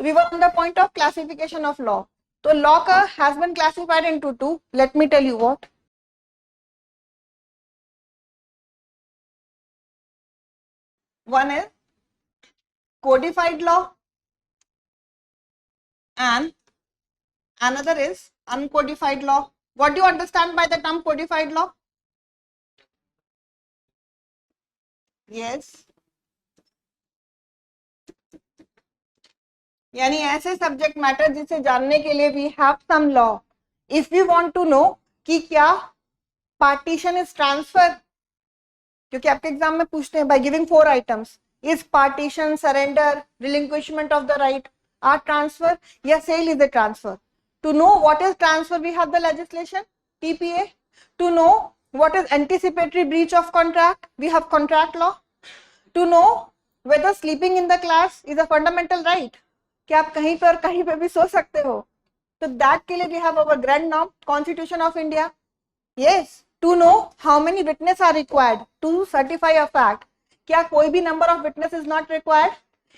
We were on the point of classification of law. So law has been classified into two. Let me tell you what. One is codified law and another is uncodified law. What do you understand by the term codified law? Yes. यानी ऐसे subject matter जिसे जानने के लिए we have some law. If we want to know कि क्या partition is transfer, क्योंकि आपके एग्जाम में पूछते हैं by giving 4 items, is partition, surrender, relinquishment of the right or transfer या sale is a transfer. To know what is transfer, we have the legislation, TPA. To know what is anticipatory breach of contract, we have contract law. To know whether sleeping in the class is a fundamental right, कि आप कहीं पर कहीं पे भी सो सकते हो, तो that के लिए we have our grand norm, Constitution of India. Yes. To know how many witnesses are required to certify a fact, क्या कोई भी number of witnesses is not required,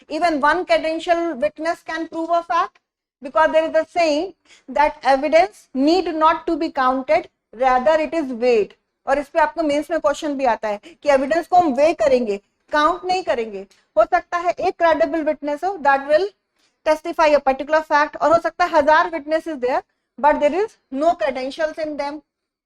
even one credential witness can prove a fact, because there is a saying that evidence need not to be counted, rather it is weighed. और इस पे आपको mains में question भी आता है कि evidence को हम वे करेंगे, काउंट नहीं करेंगे. हो सकता है एक क्रेडिबल विटनेस हो that will testify a particular fact, और हो सकता है 1000 witnesses there but there is no credentials in them.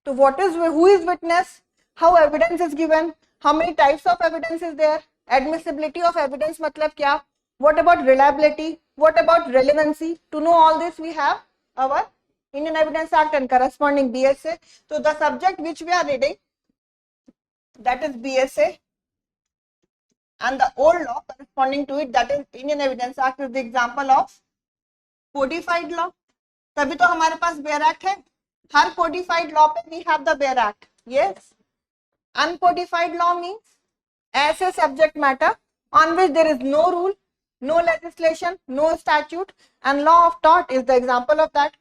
तो what is, who is witness, how evidence is given, how many types of evidence is there, admissibility of evidence मतलब क्या, what about reliability, what about relevancy. To know all this we have our Indian Evidence Act and corresponding BSA. So the subject which we are reading, that is BSA, and the old law corresponding to it, that is Indian Evidence Act, is the example of codified law. तभी तो हमारे पास bare act है. हर codified law पे we have the bare act. Yes. Uncodified law means ऐसे subject matter on which there is no rule, no legislation, no statute, and law of tort is the example of that.